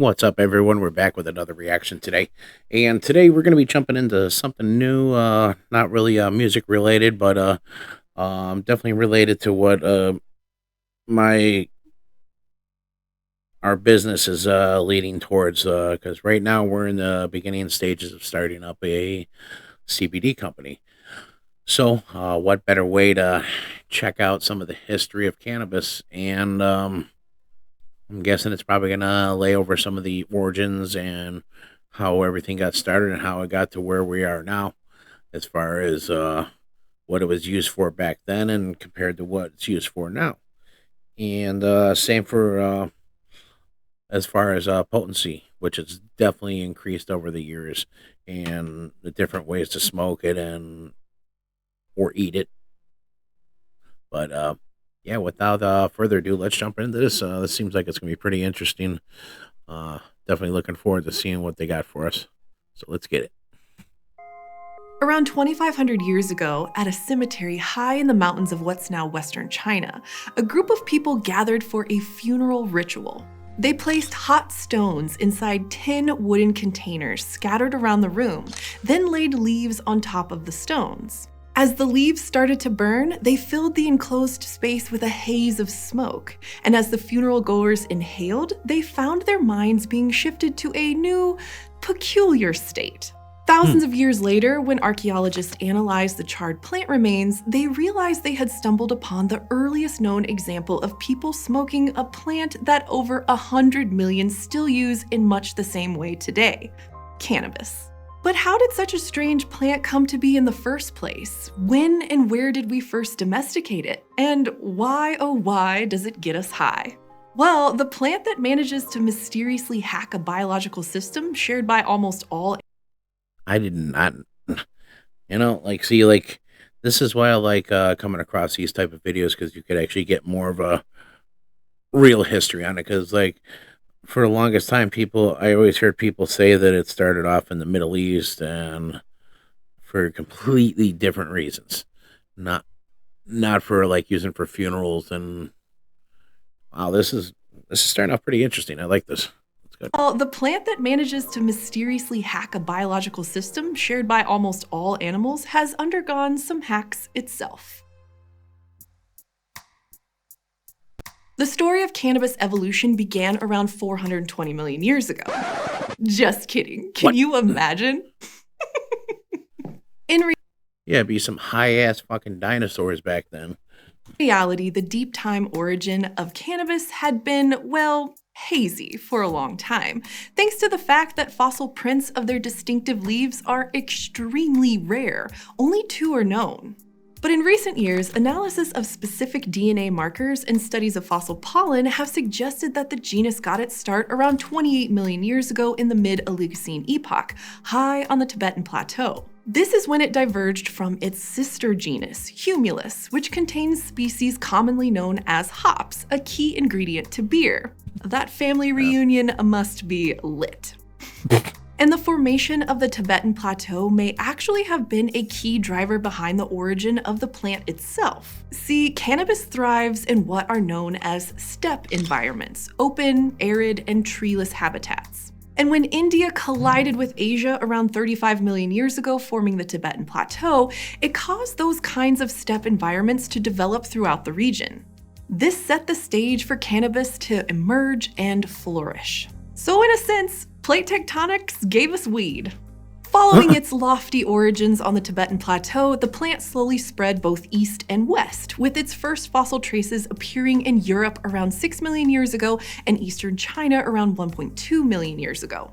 What's up, everyone? We're back with another reaction today. And today we're going to be jumping into something new, not really music related, but definitely related to what my our business is leading towards. Because right now we're in the beginning stages of starting up a CBD company. So, what better way to check out some of the history of cannabis and I'm guessing it's probably gonna lay over some of the origins and how everything got started and how it got to where we are now, as far as what it was used for back then and compared to what it's used for now. And same for as far as potency, which has definitely increased over the years, and the different ways to smoke it and or eat it. But yeah, without further ado, let's jump into this. This seems like it's gonna be pretty interesting. Definitely looking forward to seeing what they got for us. So let's get it. Around 2,500 years ago, at a cemetery high in the mountains of what's now Western China, a group of people gathered for a funeral ritual. They placed hot stones inside 10 wooden containers scattered around the room, then laid leaves on top of the stones. As the leaves started to burn, they filled the enclosed space with a haze of smoke, and as the funeral goers inhaled, they found their minds being shifted to a new, peculiar state. Thousands of years later, when archaeologists analyzed the charred plant remains, they realized they had stumbled upon the earliest known example of people smoking a plant that over 100 million still use in much the same way today: cannabis. But how did such a strange plant come to be in the first place? When and where did we first domesticate it? And why, oh why, does it get us high? Well, the plant that manages to mysteriously hack a biological system shared by almost all. I did not, like, see, like, this is why I like coming across these type of videos because you could actually get more of a real history on it. Because, like, for the longest time, I always heard people say that it started off in the Middle East and for completely different reasons, not not for like using for funerals. And wow, this is starting off pretty interesting. I like this. It's good. Well, the plant that manages to mysteriously hack a biological system shared by almost all animals has undergone some hacks itself. The story of cannabis evolution began around 420 million years ago. Just kidding. Can What? you imagine? In Yeah, be some high ass fucking dinosaurs back then. reality, the deep time origin of cannabis had been, well, hazy for a long time, thanks to the fact that fossil prints of their distinctive leaves are extremely rare. Only two are known. But in recent years, analysis of specific DNA markers and studies of fossil pollen have suggested that the genus got its start around 28 million years ago in the mid-Oligocene epoch, high on the Tibetan Plateau. This is when it diverged from its sister genus, Humulus, which contains species commonly known as hops, a key ingredient to beer. That family reunion must be lit. And the formation of the Tibetan Plateau may actually have been a key driver behind the origin of the plant itself. See, cannabis thrives in what are known as steppe environments, open, arid, and treeless habitats. And when India collided with Asia around 35 million years ago, forming the Tibetan Plateau, it caused those kinds of steppe environments to develop throughout the region. This set the stage for cannabis to emerge and flourish. So in a sense, plate tectonics gave us weed. Following its lofty origins on the Tibetan Plateau, the plant slowly spread both east and west, with its first fossil traces appearing in Europe around 6 million years ago and eastern China around 1.2 million years ago.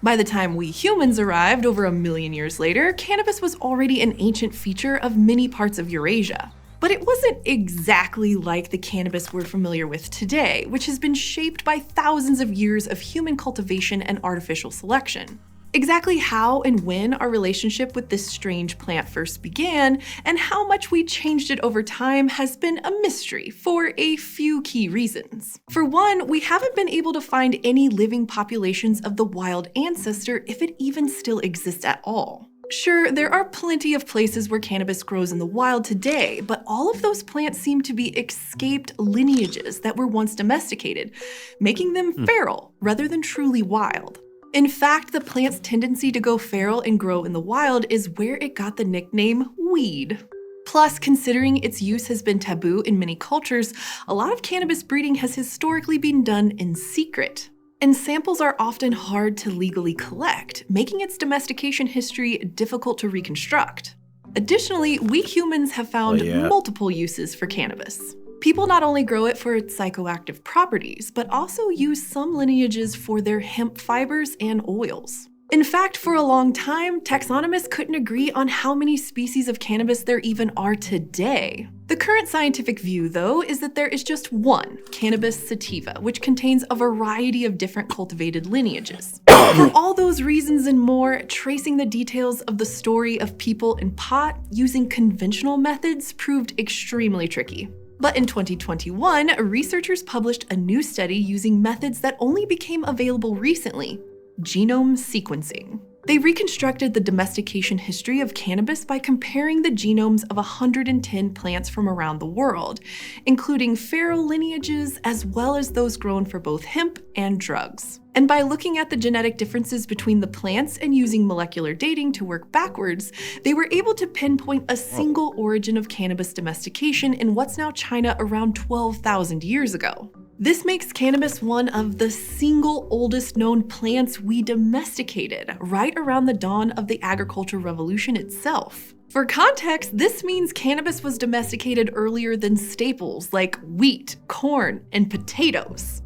By the time we humans arrived over a million years later, cannabis was already an ancient feature of many parts of Eurasia. But it wasn't exactly like the cannabis we're familiar with today, which has been shaped by thousands of years of human cultivation and artificial selection. Exactly how and when our relationship with this strange plant first began, and how much we changed it over time, has been a mystery for a few key reasons. For one, we haven't been able to find any living populations of the wild ancestor, if it even still exists at all. Sure, there are plenty of places where cannabis grows in the wild today, but all of those plants seem to be escaped lineages that were once domesticated, making them Hmm. feral rather than truly wild. In fact, the plant's tendency to go feral and grow in the wild is where it got the nickname weed. Plus, considering its use has been taboo in many cultures, a lot of cannabis breeding has historically been done in secret. And samples are often hard to legally collect, making its domestication history difficult to reconstruct. Additionally, we humans have Well, found yeah. multiple uses for cannabis. People not only grow it for its psychoactive properties, but also use some lineages for their hemp fibers and oils. In fact, for a long time, taxonomists couldn't agree on how many species of cannabis there even are today. The current scientific view, though, is that there is just one, Cannabis sativa, which contains a variety of different cultivated lineages. For all those reasons and more, tracing the details of the story of people in pot using conventional methods proved extremely tricky. But in 2021, researchers published a new study using methods that only became available recently: genome sequencing. They reconstructed the domestication history of cannabis by comparing the genomes of 110 plants from around the world, including feral lineages as well as those grown for both hemp and drugs. And by looking at the genetic differences between the plants and using molecular dating to work backwards, they were able to pinpoint a single origin of cannabis domestication in what's now China around 12,000 years ago. This makes cannabis one of the single oldest known plants we domesticated, right around the dawn of the agricultural revolution itself. For context, this means cannabis was domesticated earlier than staples like wheat, corn, and potatoes.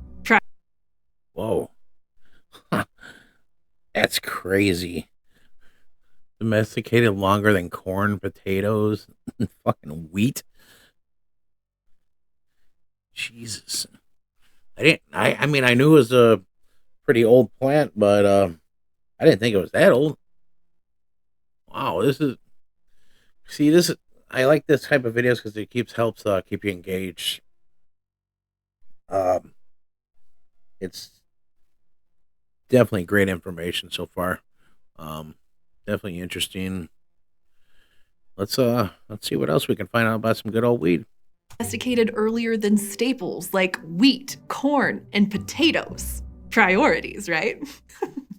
Whoa. That's crazy. Domesticated longer than corn, potatoes, and fucking wheat. Jesus. I mean, I knew it was a pretty old plant, but I didn't think it was that old. Wow, this is I like this type of videos because it helps keep you engaged. Um, it's definitely great information so far. Um, Definitely interesting. Let's see what else we can find out about some good old weed. Domesticated earlier than staples like wheat, corn, and potatoes. Priorities, right?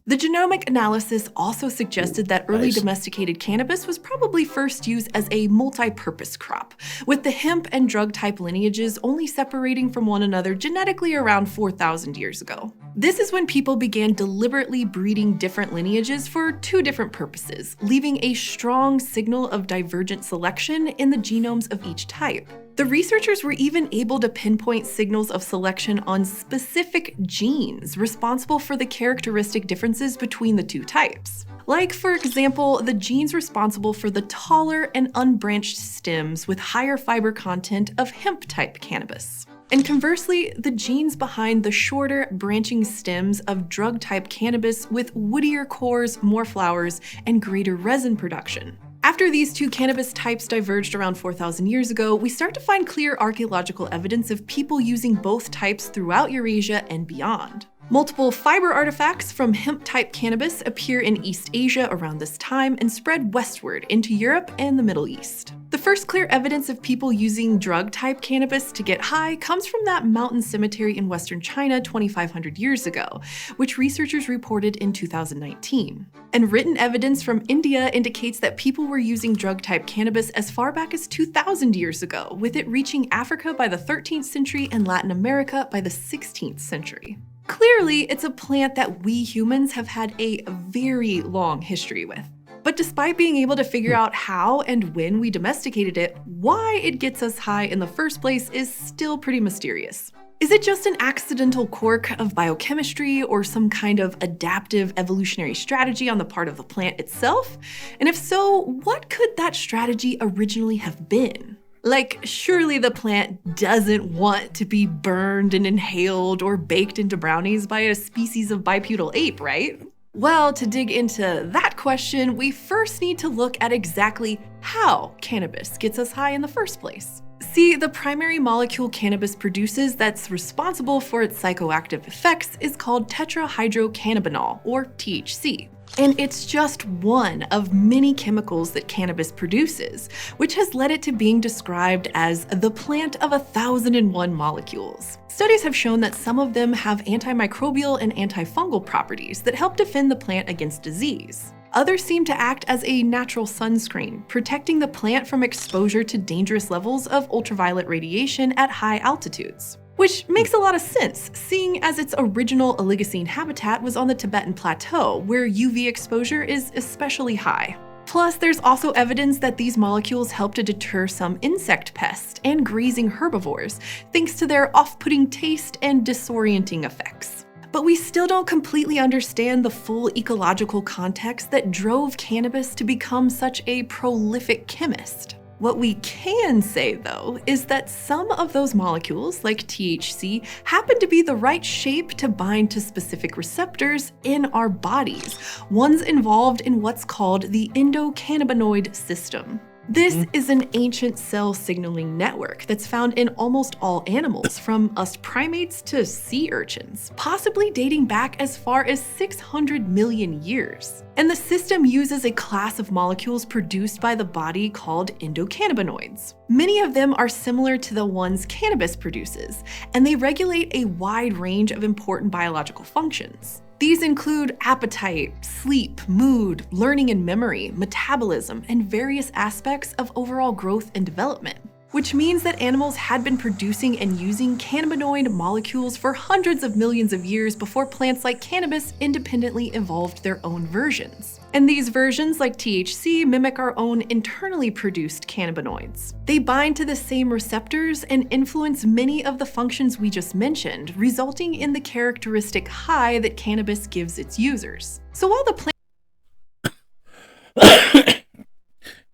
The genomic analysis also suggested that early Nice. domesticated cannabis was probably first used as a multi-purpose crop, with the hemp and drug-type lineages only separating from one another genetically around 4,000 years ago. This is when people began deliberately breeding different lineages for two different purposes, leaving a strong signal of divergent selection in the genomes of each type. The researchers were even able to pinpoint signals of selection on specific genes responsible for the characteristic differences between the two types. Like, for example, the genes responsible for the taller and unbranched stems with higher fiber content of hemp-type cannabis. And conversely, the genes behind the shorter, branching stems of drug-type cannabis with woodier cores, more flowers, and greater resin production. After these two cannabis types diverged around 4,000 years ago, we start to find clear archaeological evidence of people using both types throughout Eurasia and beyond. Multiple fiber artifacts from hemp-type cannabis appear in East Asia around this time and spread westward into Europe and the Middle East. The first clear evidence of people using drug-type cannabis to get high comes from that mountain cemetery in western China 2,500 years ago, which researchers reported in 2019. And written evidence from India indicates that people were using drug-type cannabis as far back as 2,000 years ago, with it reaching Africa by the 13th century and Latin America by the 16th century. Clearly, it's a plant that we humans have had a very long history with. But despite being able to figure out how and when we domesticated it, why it gets us high in the first place is still pretty mysterious. Is it just an accidental quirk of biochemistry or some kind of adaptive evolutionary strategy on the part of the plant itself? And if so, what could that strategy originally have been? Like, surely the plant doesn't want to be burned and inhaled or baked into brownies by a species of bipedal ape, right? Well, to dig into that question, we first need to look at exactly how cannabis gets us high in the first place. See, the primary molecule cannabis produces that's responsible for its psychoactive effects is called tetrahydrocannabinol, or THC. And it's just one of many chemicals that cannabis produces, which has led it to being described as the plant of 1,001 molecules. Studies have shown that some of them have antimicrobial and antifungal properties that help defend the plant against disease. Others seem to act as a natural sunscreen, protecting the plant from exposure to dangerous levels of ultraviolet radiation at high altitudes. Which makes a lot of sense, seeing as its original Oligocene habitat was on the Tibetan Plateau, where UV exposure is especially high. Plus, there's also evidence that these molecules help to deter some insect pests and grazing herbivores, thanks to their off-putting taste and disorienting effects. But we still don't completely understand the full ecological context that drove cannabis to become such a prolific chemist. What we can say, though, is that some of those molecules, like THC, happen to be the right shape to bind to specific receptors in our bodies, ones involved in what's called the endocannabinoid system. This is an ancient cell signaling network that's found in almost all animals, from us primates to sea urchins, possibly dating back as far as 600 million years. And the system uses a class of molecules produced by the body called endocannabinoids. Many of them are similar to the ones cannabis produces, and they regulate a wide range of important biological functions. These include appetite, sleep, mood, learning and memory, metabolism, and various aspects of overall growth and development. Which means that animals had been producing and using cannabinoid molecules for hundreds of millions of years before plants like cannabis independently evolved their own versions. And these versions, like THC, mimic our own internally produced cannabinoids. They bind to the same receptors and influence many of the functions we just mentioned, resulting in the characteristic high that cannabis gives its users. So while the plant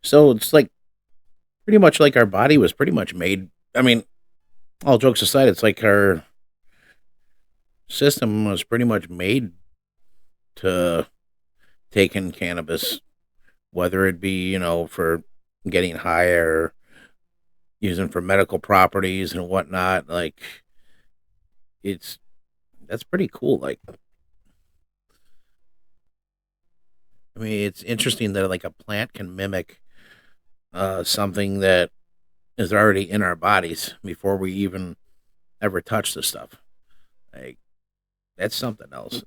So it's like pretty much like our body was pretty much made. I mean, all jokes aside, it's like our system was pretty much made to take in cannabis, whether it be, for getting high or using for medical properties and whatnot. Like, that's pretty cool. Like, I mean, it's interesting that like a plant can mimic something that is already in our bodies before we even ever touch the stuff. Like, that's something else.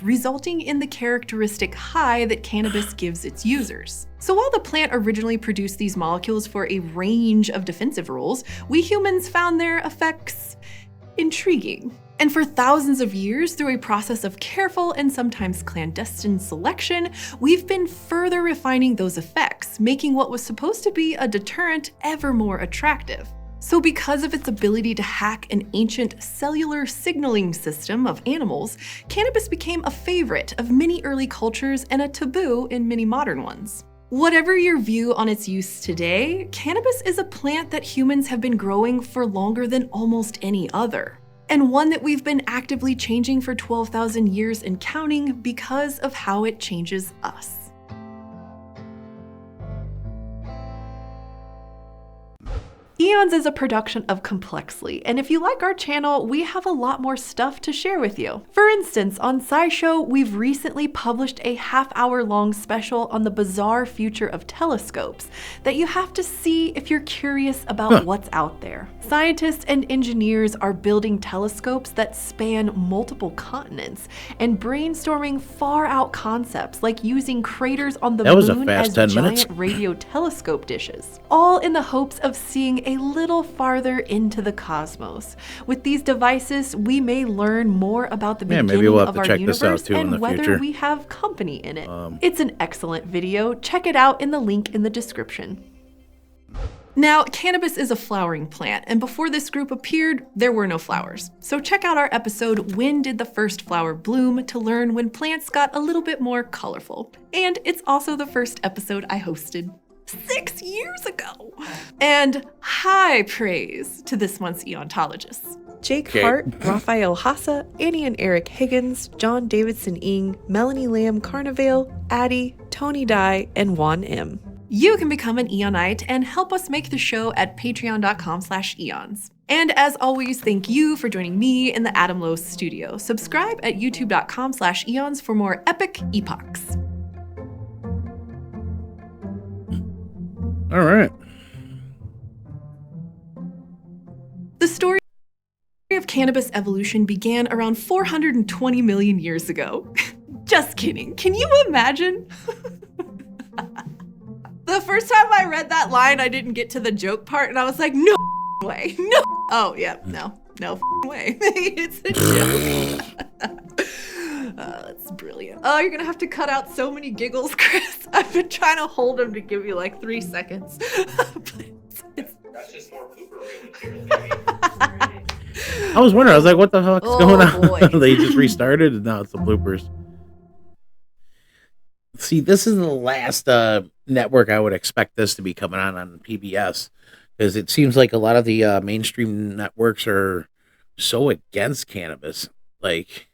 resulting in the characteristic high that cannabis gives its users. So while the plant originally produced these molecules for a range of defensive roles, we humans found their effects intriguing. And for thousands of years, through a process of careful and sometimes clandestine selection, we've been further refining those effects, making what was supposed to be a deterrent ever more attractive. So because of its ability to hack an ancient cellular signaling system of animals, cannabis became a favorite of many early cultures and a taboo in many modern ones. Whatever your view on its use today, cannabis is a plant that humans have been growing for longer than almost any other, and one that we've been actively changing for 12,000 years and counting because of how it changes us. Eons is a production of Complexly, and if you like our channel, we have a lot more stuff to share with you. For instance, on SciShow, we've recently published a half-hour-long special on the bizarre future of telescopes that you have to see if you're curious about what's out there. Scientists and engineers are building telescopes that span multiple continents and brainstorming far-out concepts like using craters on the moon as giant radio telescope dishes, all in the hopes of seeing a little farther into the cosmos. With these devices, we may learn more about the beginning of our universe and whether we have company in it. It's an excellent video. Check it out in the link in the description. Now, cannabis is a flowering plant, and before this group appeared, there were no flowers. So check out our episode, When Did the First Flower Bloom?, to learn when plants got a little bit more colorful. And it's also the first episode I hosted 6 years ago. And high praise to this month's eontologists: Jake Hart, Raphael Hassa, Annie and Eric Higgins, John Davidson Ing, Melanie Lamb Carnevale, Addie, Tony Dye, and Juan M. You can become an Eonite and help us make the show at patreon.com/eons. And as always, thank you for joining me in the Adam Lowe studio. Subscribe at youtube.com/eons for more epic epochs. All right. The story of cannabis evolution began around 420 million years ago. Just kidding. Can you imagine? The first time I read that line, I didn't get to the joke part, and I was like, no way. No. Oh, yeah. No way. It's a joke. That's brilliant. Oh, you're gonna have to cut out so many giggles, Chris. I've been trying to hold them to give you like 3 seconds. That's just more blooper reel material, baby. I was wondering. I was like, "What the heck's going on?" boy. They just restarted, and now it's the bloopers. See, this is the last network I would expect this to be coming on PBS, because it seems like a lot of the mainstream networks are so against cannabis, like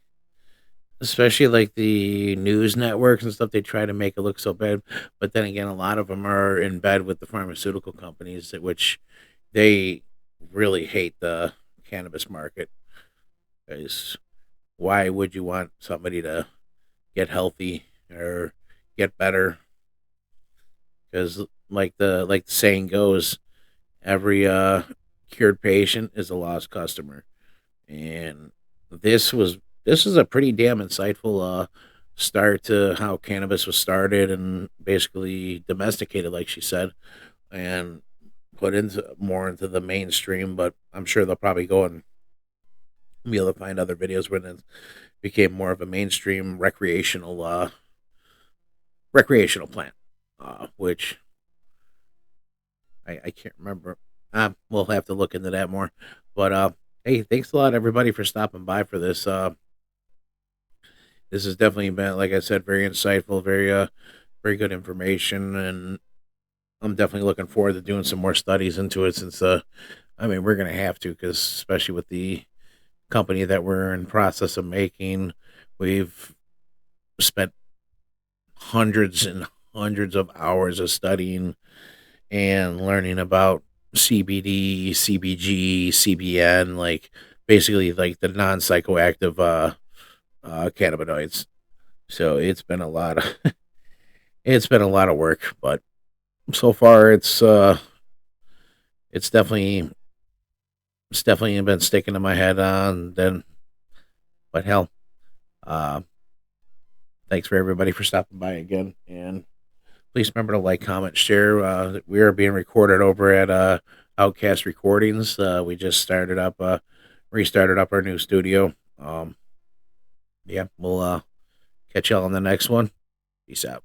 especially like the news networks and stuff. They try to make it look so bad, but then again, a lot of them are in bed with the pharmaceutical companies, which they really hate the cannabis market. Because why would you want somebody to get healthy or get better? Because like the saying goes, every cured patient is a lost customer, and this is a pretty damn insightful start to how cannabis was started and basically domesticated, like she said, and put into more into the mainstream. But I'm sure they'll probably go and be able to find other videos when it became more of a mainstream recreational plant, which I can't remember. We'll have to look into that more. But hey, thanks a lot, everybody, for stopping by for this. This has definitely been, like I said, very insightful, very good information, and I'm definitely looking forward to doing some more studies into it. Since I mean, we're gonna have to, because especially with the company that we're in process of making, we've spent hundreds and hundreds of hours of studying and learning about CBD, CBG, CBN, like basically like the non psychoactive cannabinoids. So it's been a lot of it's been a lot of work, but so far it's definitely it's definitely been sticking to my head on then. But hell, uh, thanks for everybody for stopping by again, and please remember to like, comment, share. We are being recorded over at Outcast Recordings. We just restarted up our new studio. Yeah, we'll catch y'all on the next one. Peace out.